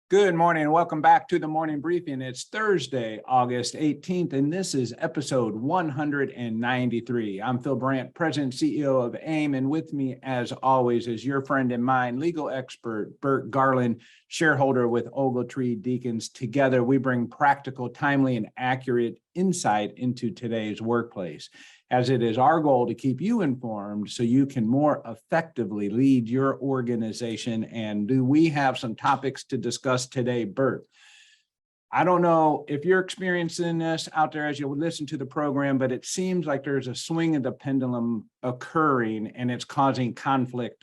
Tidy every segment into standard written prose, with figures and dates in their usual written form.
Good morning and welcome back to the morning briefing. It's Thursday, August 18th, and this is episode 193. I'm Phil Brandt, President and CEO of AIM, and with me, as always, is your friend and mine, legal expert Burt Garland, shareholder with Ogletree Deacons. Together, we bring practical, timely, and accurate insight into today's workplace, as it is our goal to keep you informed so you can more effectively lead your organization. And do we have some topics to discuss today, Burt? I don't know if you're experiencing this out there as you listen to the program, but it seems like there's a swing of the pendulum occurring, and it's causing conflict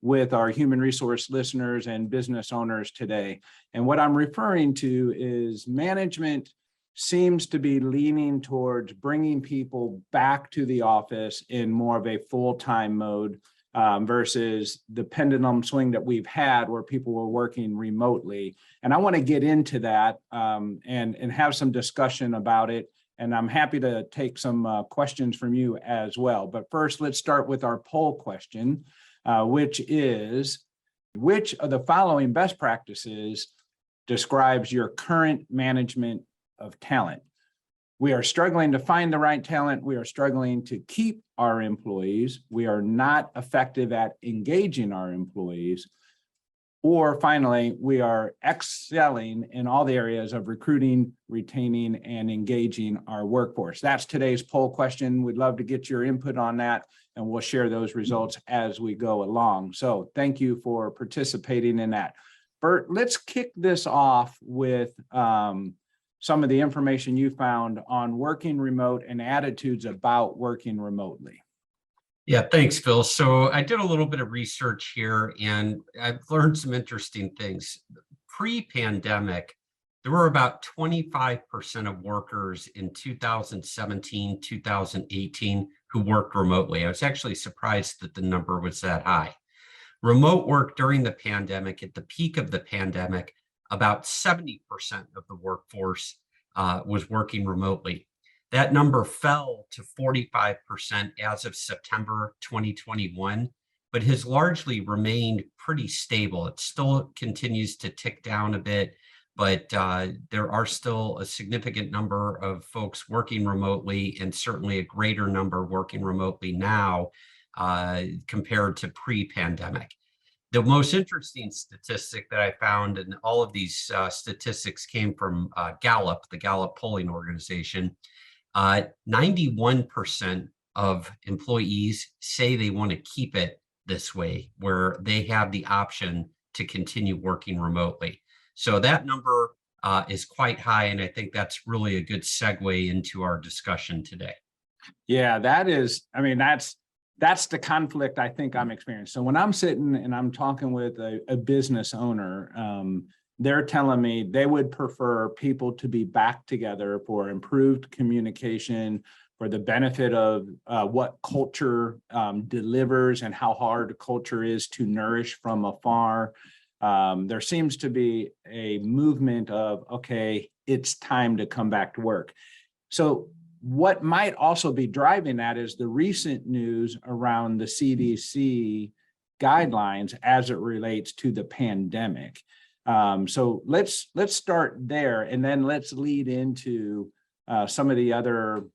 with our human resource listeners and business owners today. And what I'm referring to is management seems to be leaning towards bringing people back to the office in more of a full-time mode versus the pendulum swing that we've had where people were working remotely. And I want to get into that and have some discussion about it. And I'm happy to take some questions from you as well. But first, let's start with our poll question, which is, which of the following best practices describes your current management of talent? We are struggling to find the right talent. We are struggling to keep our employees. We are not effective at engaging our employees. Or finally, we are excelling in all the areas of recruiting, retaining, and engaging our workforce. That's today's poll question. We'd love to get your input on that, and we'll share those results as we go along. So thank you for participating in that. Burt, let's kick this off with some of the information you found on working remote and attitudes about working remotely. Yeah, thanks, Phil. So I did a little bit of research here and I've learned some interesting things. Pre-pandemic, there were about 25% of workers in 2017, 2018 who worked remotely. I was actually surprised that the number was that high. Remote work during the pandemic, at the peak of the pandemic, about 70% of the workforce was working remotely. That number fell to 45% as of September 2021, but has largely remained pretty stable. It still continues to tick down a bit, but there are still a significant number of folks working remotely, and certainly a greater number working remotely now compared to pre-pandemic. The most interesting statistic that I found, and all of these statistics came from Gallup, the Gallup polling organization, 91% of employees say they want to keep it this way, where they have the option to continue working remotely. So that number is quite high, and I think that's really a good segue into our discussion today. Yeah, that is, I mean, that's the conflict I think I'm experiencing. So when I'm sitting and I'm talking with a business owner, they're telling me they would prefer people to be back together for improved communication, for the benefit of what culture delivers and how hard culture is to nourish from afar. There seems to be a movement of, okay, it's time to come back to work. So what might also be driving that is the recent news around the CDC guidelines as it relates to the pandemic. So let's start there, and then let's lead into some of the other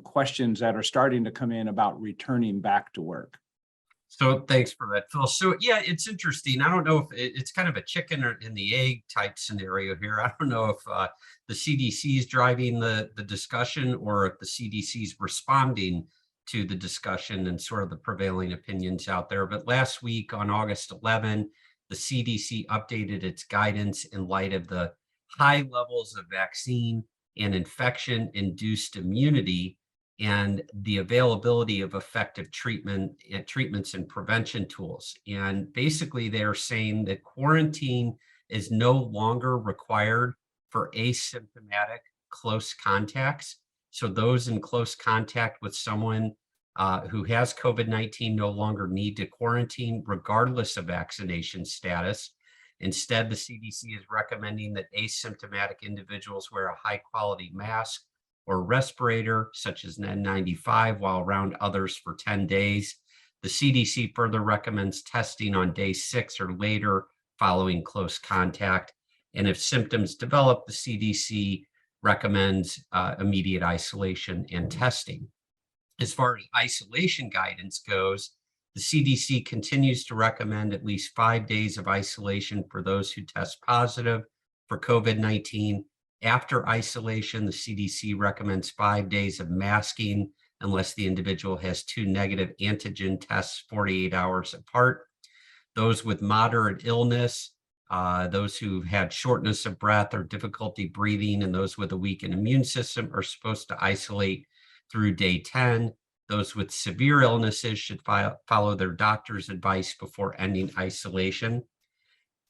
questions that are starting to come in about returning back to work. So thanks for that, Phil. So yeah, it's interesting. I don't know if it's kind of a chicken or in the egg type scenario here. I don't know if the CDC is driving the discussion, or if the CDC is responding to the discussion and sort of the prevailing opinions out there. But last week on August 11, the CDC updated its guidance in light of the high levels of vaccine and infection-induced immunity and the availability of effective treatments and prevention tools. And basically they're saying that quarantine is no longer required for asymptomatic close contacts. So those in close contact with someone who has COVID-19 no longer need to quarantine regardless of vaccination status. Instead, the CDC is recommending that asymptomatic individuals wear a high quality mask or respirator, such as an N95, while around others for 10 days. The CDC further recommends testing on day 6 or later following close contact. And if symptoms develop, the CDC recommends immediate isolation and testing. As far as isolation guidance goes, the CDC continues to recommend at least 5 days of isolation for those who test positive for COVID-19. After isolation, the CDC recommends 5 days of masking unless the individual has 2 negative antigen tests 48 hours apart. Those with moderate illness, those who've had shortness of breath or difficulty breathing, and those with a weakened immune system are supposed to isolate through day 10. Those with severe illnesses should follow their doctor's advice before ending isolation.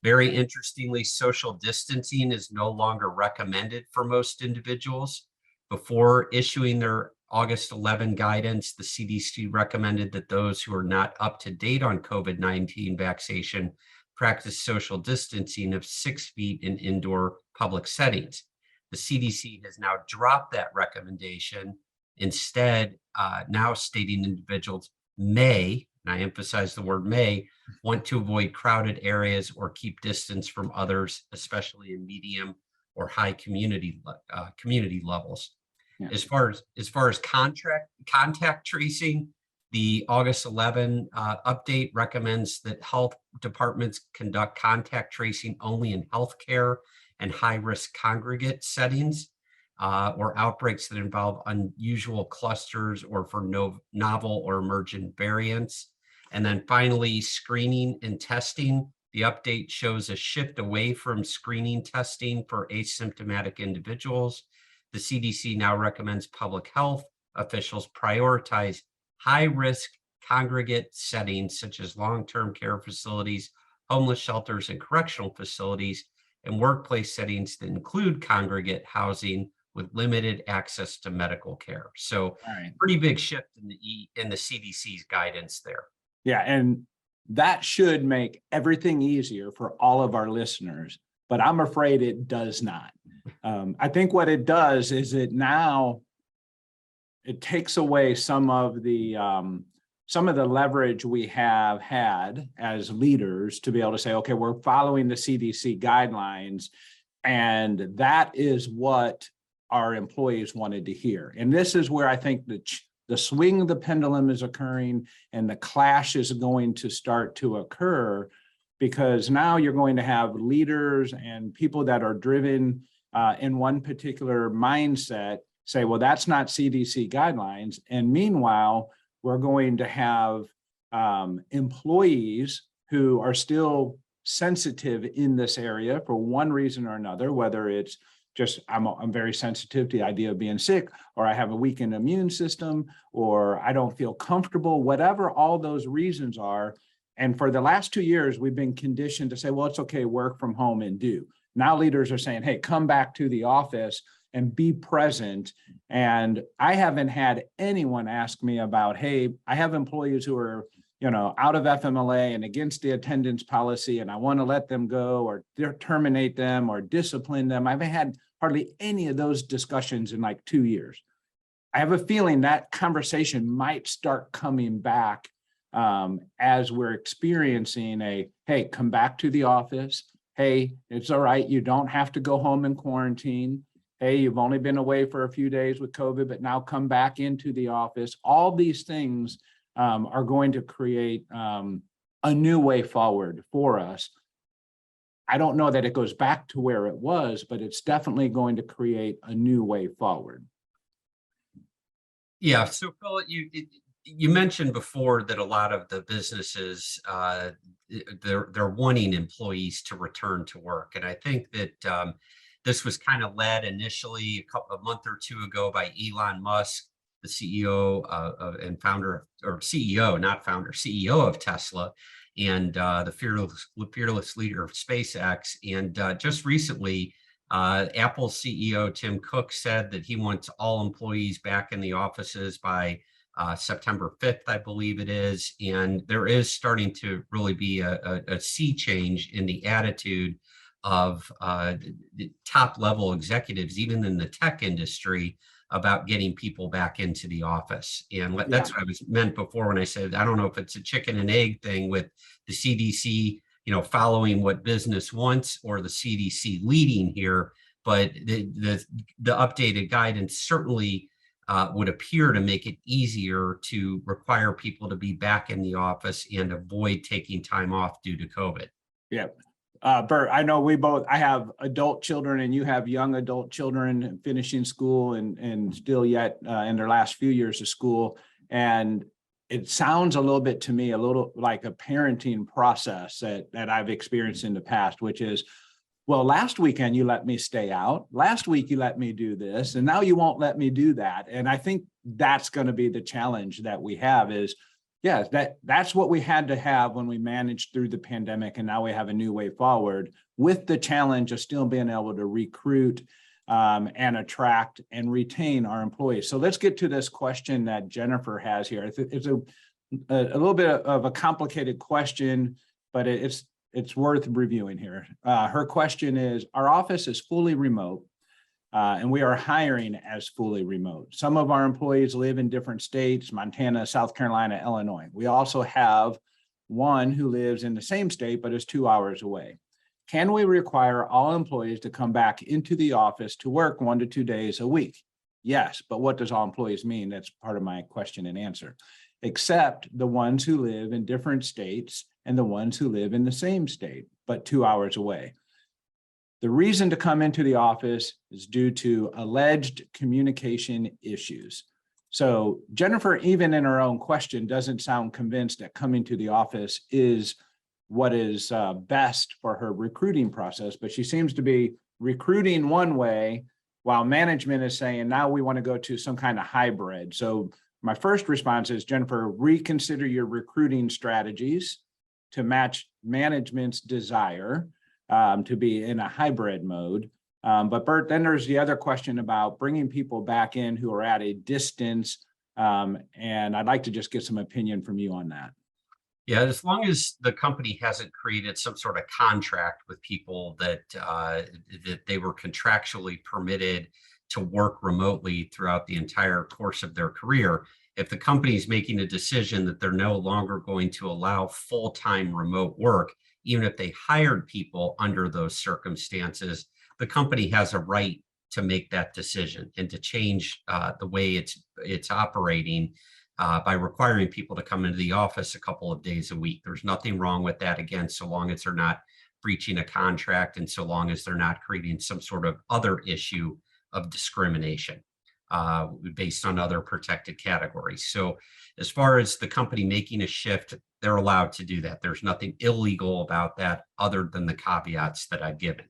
Very interestingly, social distancing is no longer recommended for most individuals. Before issuing their August 11 guidance, the CDC recommended that those who are not up to date on COVID-19 vaccination practice social distancing of 6 feet in indoor public settings. The CDC has now dropped that recommendation, instead now stating individuals may, and I emphasize the word may, want to avoid crowded areas or keep distance from others, especially in medium or high community levels. Yeah. As far as contact tracing, the August 11 update recommends that health departments conduct contact tracing only in healthcare and high-risk congregate settings, or outbreaks that involve unusual clusters or for novel or emergent variants. And then finally, screening and testing. The update shows a shift away from screening testing for asymptomatic individuals. The CDC now recommends public health officials prioritize high-risk congregate settings such as long-term care facilities, homeless shelters, and correctional facilities, and workplace settings that include congregate housing with limited access to medical care. So pretty big shift in the CDC's guidance there. Yeah, and that should make everything easier for all of our listeners, but I'm afraid it does not. I think what it does is it takes away some of the leverage we have had as leaders to be able to say, okay, we're following the CDC guidelines, and that is what our employees wanted to hear. And this is where I think the swing of the pendulum is occurring and the clash is going to start to occur, because now you're going to have leaders and people that are driven in one particular mindset say, well, that's not CDC guidelines. And meanwhile, we're going to have employees who are still sensitive in this area for one reason or another, whether it's just I'm very sensitive to the idea of being sick, or I have a weakened immune system, or I don't feel comfortable, whatever all those reasons are. And for the last 2 years, we've been conditioned to say, well, it's okay, work from home and do. Now leaders are saying, hey, come back to the office and be present. And I haven't had anyone ask me about, hey, I have employees who are out of FMLA and against the attendance policy, and I want to let them go or terminate them or discipline them. I haven't had hardly any of those discussions in like 2 years. I have a feeling that conversation might start coming back as we're experiencing hey, come back to the office. Hey, it's all right. You don't have to go home and quarantine. Hey, you've only been away for a few days with COVID, but now come back into the office. All these things are going to create a new way forward for us. I don't know that it goes back to where it was, but it's definitely going to create a new way forward. Yeah. So, Phil, you mentioned before that a lot of the businesses they're wanting employees to return to work, and I think that this was kind of led initially a month or two ago by Elon Musk, the CEO and founder, or CEO, not founder, CEO of Tesla, and the fearless leader of SpaceX. And just recently, Apple CEO Tim Cook said that he wants all employees back in the offices by September 5th, I believe it is. And there is starting to really be a sea change in the attitude of the top level executives, even in the tech industry, about getting people back into the office. And that's what I meant before when I said, I don't know if it's a chicken and egg thing with the CDC following what business wants or the CDC leading here, but the updated guidance certainly would appear to make it easier to require people to be back in the office and avoid taking time off due to COVID. Yeah. Burt, I know I have adult children and you have young adult children finishing school and still yet in their last few years of school. And it sounds a little bit to me, a little like a parenting process that I've experienced in the past, which is, well, last weekend you let me stay out. Last week you let me do this, and now you won't let me do that. And I think that's going to be the challenge that we have is, yeah, that's what we had to have when we managed through the pandemic, and now we have a new way forward with the challenge of still being able to recruit and attract and retain our employees. So let's get to this question that Jennifer has here. It's a little bit of a complicated question, but it's worth reviewing here. Her question is, our office is fully remote, and we are hiring as fully remote. Some of our employees live in different states, Montana, South Carolina, Illinois. We also have one who lives in the same state, but is 2 hours away. Can we require all employees to come back into the office to work 1 to 2 days a week? Yes, but what does all employees mean? That's part of my question and answer. Except the ones who live in different states and the ones who live in the same state, but 2 hours away. The reason to come into the office is due to alleged communication issues. So Jennifer, even in her own question, doesn't sound convinced that coming to the office is what is best for her recruiting process, but she seems to be recruiting one way while management is saying, now we want to go to some kind of hybrid. So my first response is, Jennifer, reconsider your recruiting strategies to match management's desire to be in a hybrid mode. But Burt, then there's the other question about bringing people back in who are at a distance. And I'd like to just get some opinion from you on that. Yeah, as long as the company hasn't created some sort of contract with people that they were contractually permitted to work remotely throughout the entire course of their career, if the company is making a decision that they're no longer going to allow full-time remote work, even if they hired people under those circumstances, the company has a right to make that decision and to change the way it's operating by requiring people to come into the office a couple of days a week. There's nothing wrong with that, again, so long as they're not breaching a contract and so long as they're not creating some sort of other issue of discrimination based on other protected categories. So as far as the company making a shift, they're allowed to do that. There's nothing illegal about that other than the caveats that I've given.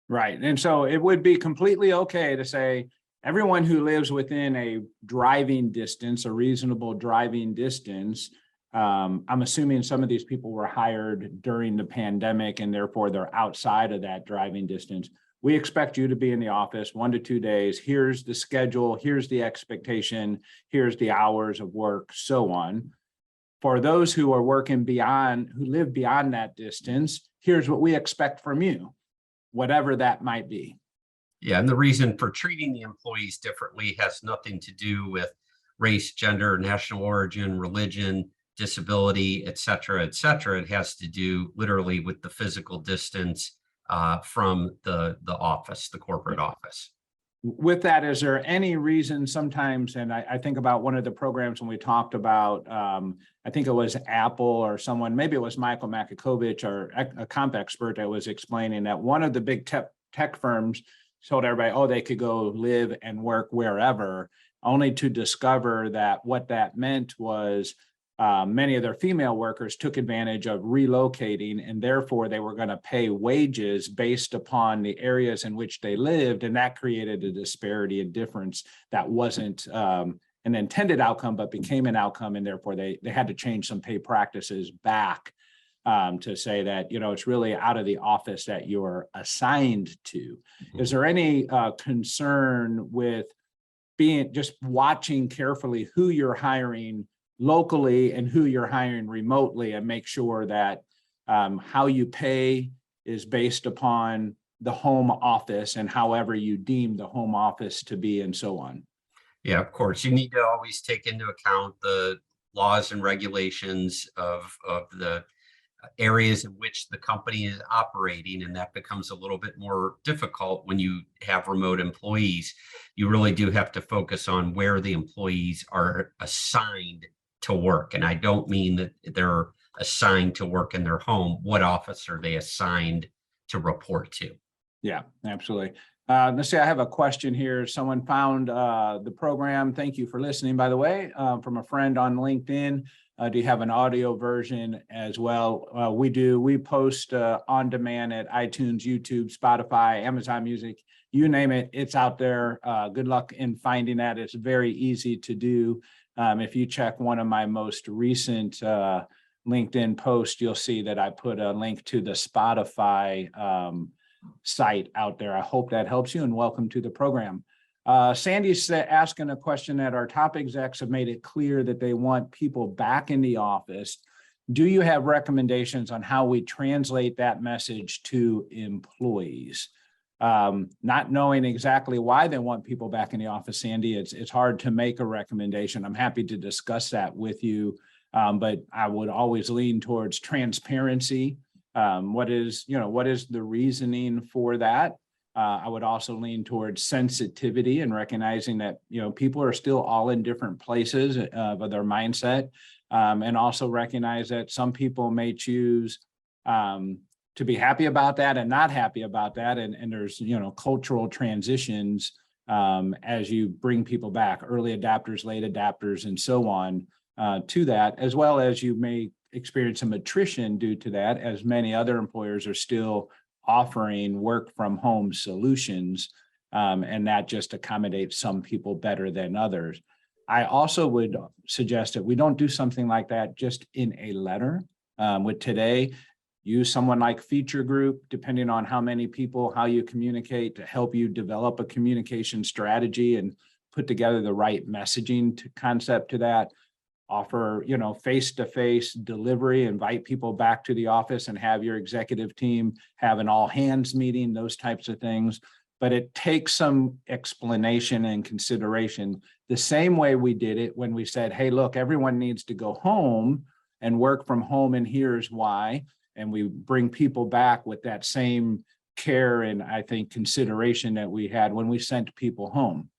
Right. And so it would be completely okay to say everyone who lives within a driving distance, a reasonable driving distance, I'm assuming some of these people were hired during the pandemic and therefore they're outside of that driving distance. We expect you to be in the office 1 to 2 days. Here's the schedule. Here's the expectation. Here's the hours of work, so on. For those who are working beyond, who live beyond that distance, here's what we expect from you, whatever that might be. Yeah, and the reason for treating the employees differently has nothing to do with race, gender, national origin, religion, disability, et cetera, et cetera. It has to do literally with the physical distance from the office, the corporate office. With that, is there any reason sometimes, and I think about one of the programs when we talked about, I think it was Apple or someone, maybe it was Michael Makakovich or a comp expert that was explaining that one of the big tech firms told everybody, oh, they could go live and work wherever, only to discover that what that meant was many of their female workers took advantage of relocating, and therefore they were going to pay wages based upon the areas in which they lived. And that created a disparity, a difference that wasn't an intended outcome, but became an outcome. And therefore they had to change some pay practices back to say that, it's really out of the office that you're assigned to. Mm-hmm. Is there any concern with just watching carefully who you're hiring locally and who you're hiring remotely, and make sure that how you pay is based upon the home office and however you deem the home office to be, and so on? Yeah, of course. You need to always take into account the laws and regulations of the areas in which the company is operating, and that becomes a little bit more difficult when you have remote employees. You really do have to focus on where the employees are assigned to work. And I don't mean that they're assigned to work in their home. What office are they assigned to report to? Yeah, absolutely. Let's see, I have a question here. Someone found the program. Thank you for listening, by the way, from a friend on LinkedIn. Do you have an audio version as well? We do. We post on demand at iTunes, YouTube, Spotify, Amazon Music, you name it. It's out there. Good luck in finding that. It's very easy to do. If you check one of my most recent LinkedIn posts, you'll see that I put a link to the Spotify site out there. I hope that helps you, and welcome to the program. Sandy's asking a question that our top execs have made it clear that they want people back in the office. Do you have recommendations on how we translate that message to employees? Not knowing exactly why they want people back in the office, Sandy, it's hard to make a recommendation. I'm happy to discuss that with you, but I would always lean towards transparency. What is the reasoning for that? I would also lean towards sensitivity and recognizing that, people are still all in different places of their mindset, and also recognize that some people may choose to be happy about that and not happy about that. And there's, cultural transitions as you bring people back, early adapters, late adapters, and so on to that, as well as you may experience some attrition due to that, as many other employers are still offering work from home solutions, and that just accommodates some people better than others. I also would suggest that we don't do something like that just in a letter. With today, use someone like Feature Group, depending on how many people, how you communicate, to help you develop a communication strategy and put together the right messaging concept to that. Offer, face-to-face delivery, invite people back to the office and have your executive team have an all hands meeting, those types of things. But it takes some explanation and consideration, the same way we did it when we said, hey, look, everyone needs to go home and work from home, and here's why. And we bring people back with that same care and, I think, consideration that we had when we sent people home.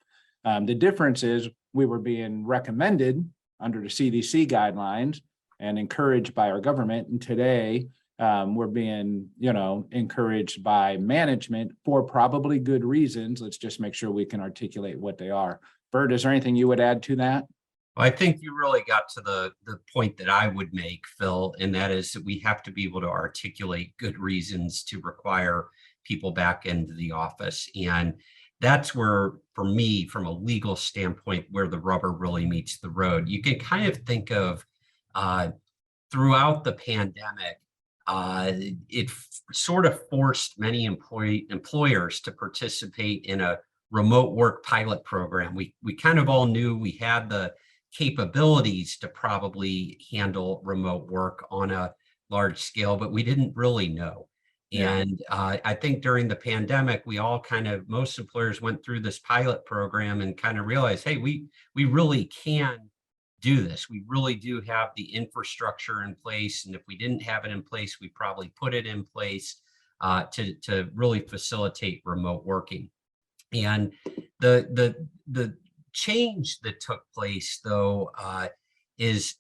The difference is we were being recommended under the CDC guidelines and encouraged by our government. And today we're being, encouraged by management for probably good reasons. Let's just make sure we can articulate what they are. Burt, is there anything you would add to that? Well, I think you really got to the point that I would make, Phil, and that is that we have to be able to articulate good reasons to require people back into the office. And that's where, for me, from a legal standpoint, where the rubber really meets the road. You can kind of think of throughout the pandemic, it sort of forced many employers to participate in a remote work pilot program. We kind of all knew we had the capabilities to probably handle remote work on a large scale, but we didn't really know. Yeah. And I think during the pandemic, we all most employers went through this pilot program and kind of realized, hey, we really can do this. We really do have the infrastructure in place. And if we didn't have it in place, we probably put it in place to really facilitate remote working. And the change that took place, though, is,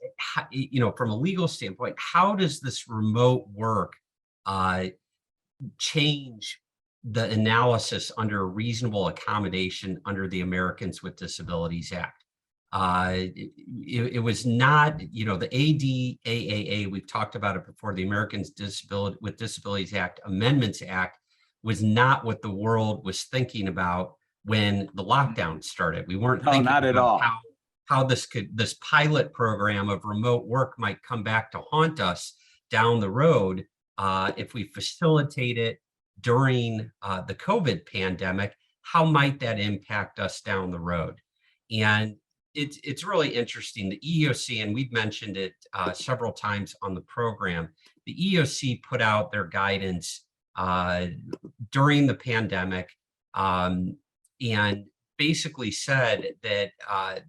from a legal standpoint, how does this remote work change the analysis under reasonable accommodation under the Americans with Disabilities Act? It was not, the ADAAA, we've talked about it before, the Americans with Disabilities Act Amendments Act was not what the world was thinking about when the lockdown started. We weren't thinking not at all. how this pilot program of remote work might come back to haunt us down the road if we facilitate it during the COVID pandemic. How might that impact us down the road? And it's really interesting. The EEOC, and we've mentioned it several times on the program, the EEOC put out their guidance during the pandemic, and basically said that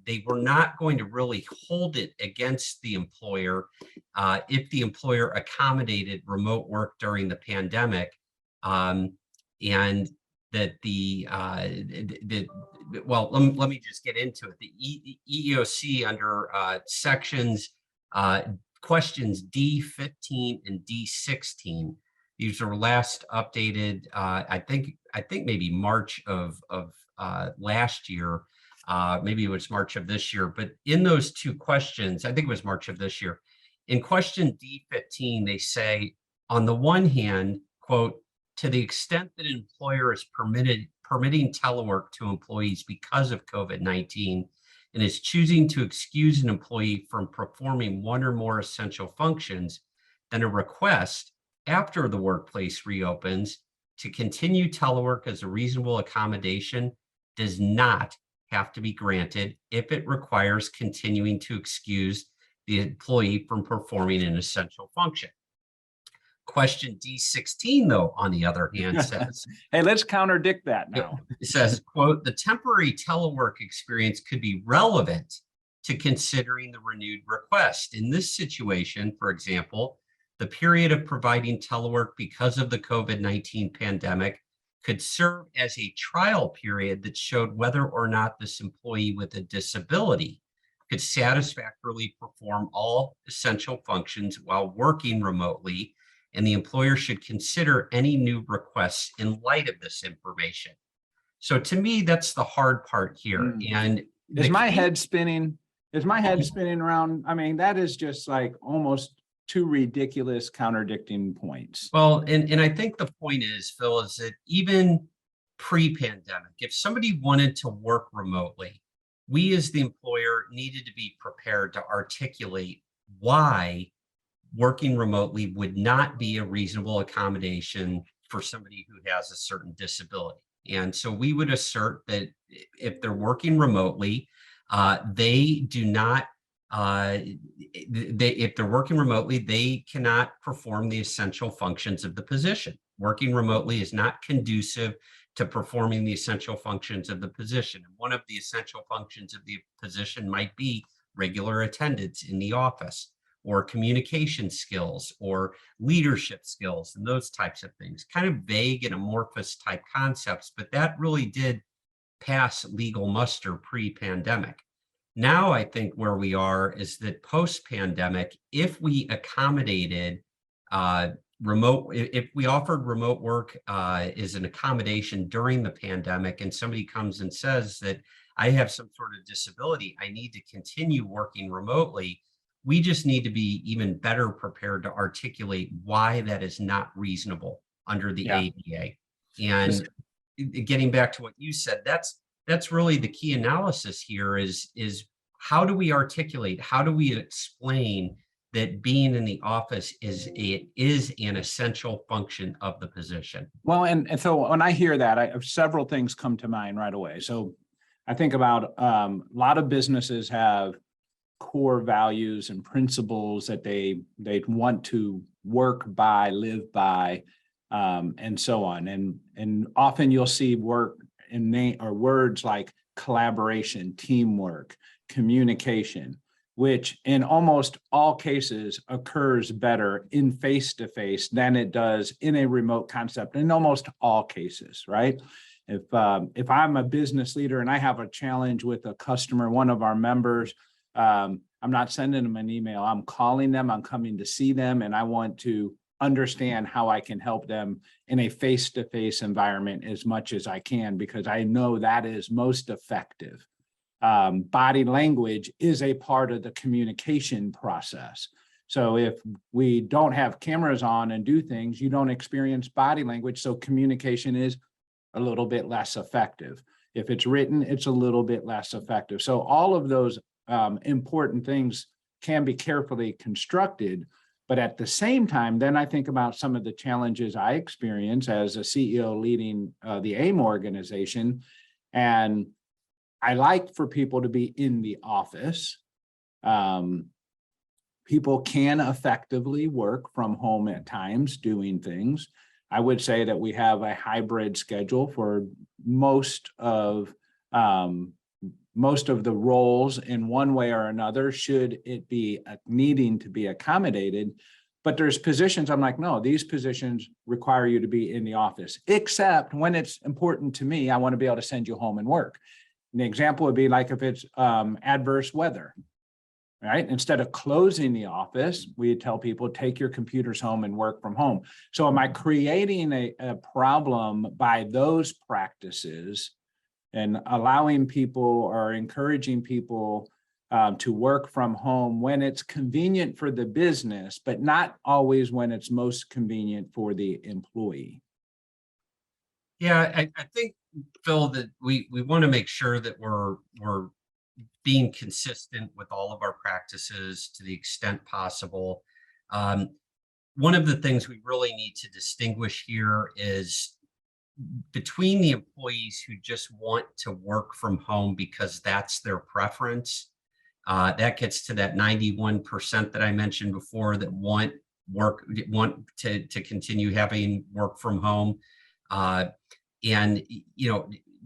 they were not going to really hold it against the employer if the employer accommodated remote work during the pandemic, and that well, let me just get into it. The EEOC under questions D15 and D16. These were last updated, I think maybe March of last year. Maybe it was March of this year, but in those two questions, I think it was March of this year. In question D15, they say, on the one hand, quote, to the extent that an employer is permitting telework to employees because of COVID-19 and is choosing to excuse an employee from performing one or more essential functions, then a request after the workplace reopens to continue telework as a reasonable accommodation does not have to be granted if it requires continuing to excuse the employee from performing an essential function. Question D16, though, on the other hand, says, hey, let's contradict that now. It says, quote, the temporary telework experience could be relevant to considering the renewed request. In this situation, for example, the period of providing telework because of the COVID-19 pandemic could serve as a trial period that showed whether or not this employee with a disability could satisfactorily perform all essential functions while working remotely, and the employer should consider any new requests in light of this information. So to me, that's the hard part here. And is my head spinning? Is my head spinning around? I mean, that is just like almost two ridiculous contradicting points. Well, and I think the point is, Phil, is that even pre-pandemic, if somebody wanted to work remotely, we as the employer needed to be prepared to articulate why working remotely would not be a reasonable accommodation for somebody who has a certain disability. And so we would assert that if they're working remotely, they do not, if they're working remotely, they cannot perform the essential functions of the position. Working remotely is not conducive to performing the essential functions of the position. And one of the essential functions of the position might be regular attendance in the office, or communication skills, or leadership skills, and those types of things. Kind of vague and amorphous type concepts, but that really did pass legal muster pre-pandemic. Now I think where we are is that post-pandemic, if we accommodated if we offered remote work as an accommodation during the pandemic, and somebody comes and says that I have some sort of disability, I need to continue working remotely, we just need to be even better prepared to articulate why that is not reasonable under the ADA. And getting back to what you said, that's really the key analysis here is how do we articulate, how do we explain that being in the office is an essential function of the position? Well, and so when I hear that, several things come to mind right away. So I think about a lot of businesses have core values and principles that they want to work by, live by, and so on. And often you'll see work in words like collaboration, teamwork, communication, which in almost all cases occurs better in face-to-face than it does in a remote concept in almost all cases, right? If I'm a business leader and I have a challenge with a customer, one of our members, I'm not sending them an email. I'm calling them, I'm coming to see them, and I want to understand how I can help them in a face-to-face environment as much as I can, because I know that is most effective. Body language is a part of the communication process. So if we don't have cameras on and do things, you don't experience body language. So communication is a little bit less effective. If it's written, it's a little bit less effective. So all of those important things can be carefully constructed. But at the same time, then I think about some of the challenges I experience as a CEO leading the AIM organization. And I like for people to be in the office. People can effectively work from home at times doing things. I would say that we have a hybrid schedule for most of most of the roles in one way or another, should it be needing to be accommodated. But there's positions I'm like, no, these positions require you to be in the office, except when it's important to me, I want to be able to send you home and work. An example would be like if it's adverse weather, right? Instead of closing the office, we tell people, take your computers home and work from home. So am I creating a problem by those practices and allowing people or encouraging people to work from home when it's convenient for the business, but not always when it's most convenient for the employee? Yeah, I think, Phil, that we want to make sure that we're being consistent with all of our practices to the extent possible. One of the things we really need to distinguish here is between the employees who just want to work from home because that's their preference. That gets to that 91% that I mentioned before that want to continue having work from home. And,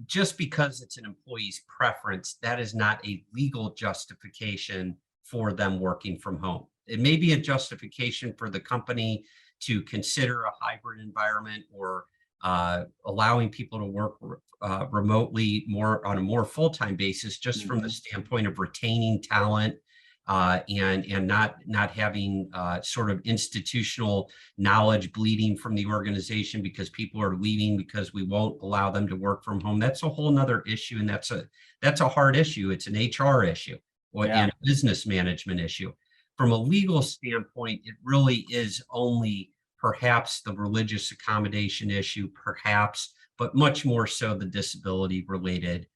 just because it's an employee's preference, that is not a legal justification for them working from home. It may be a justification for the company to consider a hybrid environment or allowing people to work remotely more on a more full-time basis, just from the standpoint of retaining talent and not having sort of institutional knowledge bleeding from the organization because people are leaving because we won't allow them to work from home. That's a whole nother issue, and that's a hard issue. It's an HR issue and a business management issue. From a legal standpoint, it really is only perhaps the religious accommodation issue, perhaps, but much more so the disability related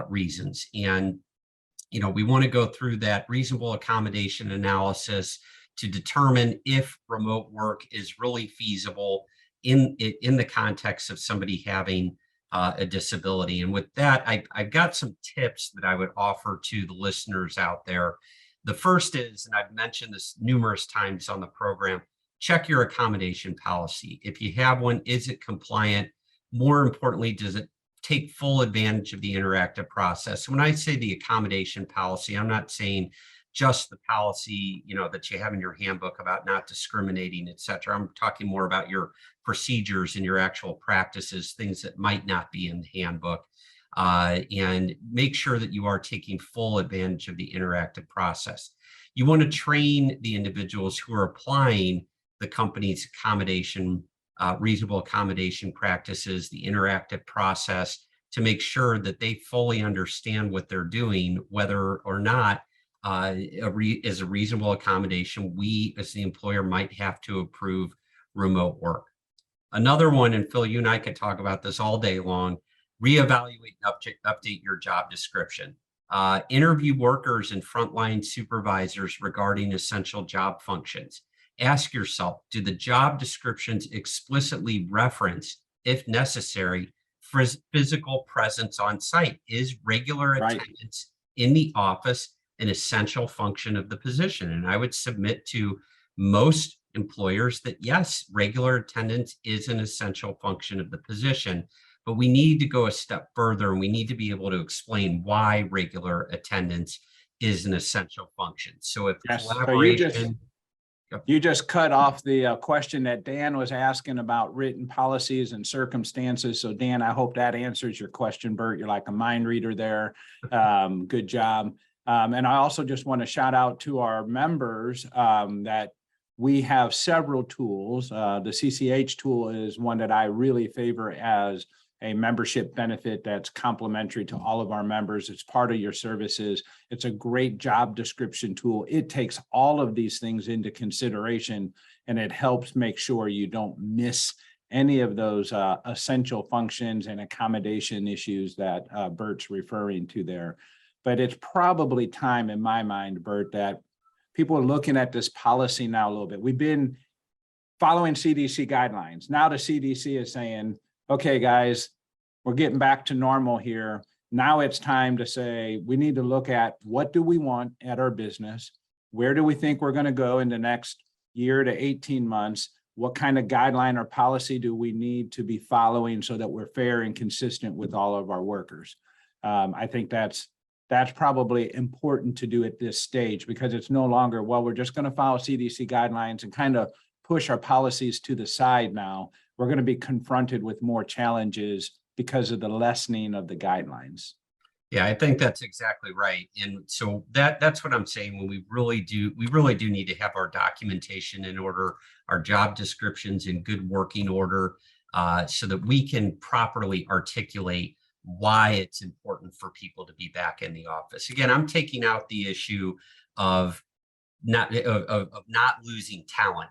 reasons. And, we want to go through that reasonable accommodation analysis to determine if remote work is really feasible in the context of somebody having a disability. And with that, I've got some tips that I would offer to the listeners out there. The first is, and I've mentioned this numerous times on the program, check your accommodation policy. If you have one, is it compliant? More importantly, does it take full advantage of the interactive process? When I say the accommodation policy, I'm not saying just the policy, that you have in your handbook about not discriminating, et cetera. I'm talking more about your procedures and your actual practices, things that might not be in the handbook. And make sure that you are taking full advantage of the interactive process. You want to train the individuals who are applying the company's accommodation, reasonable accommodation practices, the interactive process, to make sure that they fully understand what they're doing, whether or not as a reasonable accommodation, we as the employer might have to approve remote work. Another one, and Phil, you and I could talk about this all day long, reevaluate and update your job description. Interview workers and frontline supervisors regarding essential job functions. Ask yourself, do the job descriptions explicitly reference, if necessary, physical presence on site? Is regular attendance in the office an essential function of the position? And I would submit to most employers that yes, regular attendance is an essential function of the position, but we need to go a step further and we need to be able to explain why regular attendance is an essential function. So if collaboration... You just cut off the question that Dan was asking about written policies and circumstances. So Dan, I hope that answers your question, Burt. You're like a mind reader there. Good job. And I also just want to shout out to our members that we have several tools. The CCH tool is one that I really favor as a membership benefit that's complementary to all of our members. It's part of your services. It's a great job description tool. It takes all of these things into consideration, and it helps make sure you don't miss any of those essential functions and accommodation issues that Burt's referring to there. But it's probably time in my mind, Burt, that people are looking at this policy now a little bit. We've been following CDC guidelines. Now the CDC is saying, okay, guys, we're getting back to normal here. Now it's time to say, we need to look at what do we want at our business? Where do we think we're going to go in the next year to 18 months? What kind of guideline or policy do we need to be following so that we're fair and consistent with all of our workers? I think that's probably important to do at this stage, because it's no longer, well, we're just going to follow CDC guidelines and kind of push our policies to the side now. We're going to be confronted with more challenges because of the lessening of the guidelines. Yeah, I think that's exactly right. And so that's what I'm saying. When we really do need to have our documentation in order, our job descriptions in good working order, so that we can properly articulate why it's important for people to be back in the office. Again, I'm taking out the issue of not losing talent.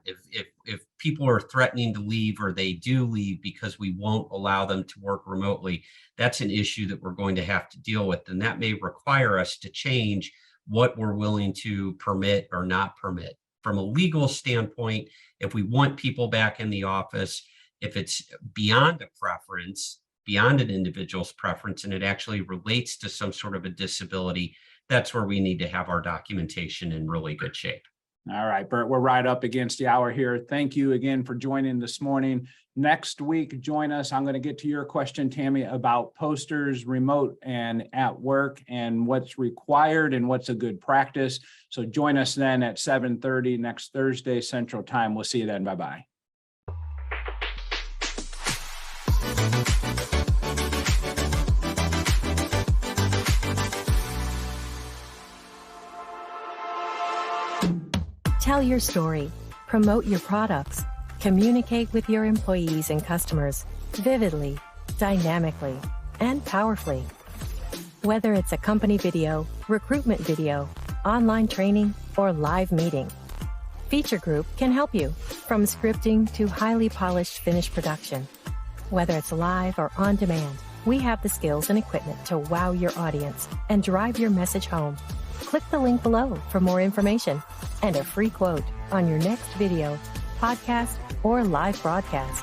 If people are threatening to leave, or they do leave because we won't allow them to work remotely, that's an issue that we're going to have to deal with. And that may require us to change what we're willing to permit or not permit. From a legal standpoint, if we want people back in the office, if it's beyond a preference, beyond an individual's preference, and it actually relates to some sort of a disability, that's where we need to have our documentation in really good shape. All right, Burt, we're right up against the hour here. Thank you again for joining this morning. Next week, join us. I'm going to get to your question, Tammy, about posters, remote and at work, and what's required and what's a good practice. So join us then at 7:30 next Thursday, Central Time. We'll see you then. Bye-bye. Tell your story, promote your products, communicate with your employees and customers vividly, dynamically, and powerfully. Whether it's a company video, recruitment video, online training, or live meeting, Feature Group can help you, from scripting to highly polished finished production. Whether it's live or on demand, we have the skills and equipment to wow your audience and drive your message home. Click the link below for more information and a free quote on your next video, podcast, or live broadcast.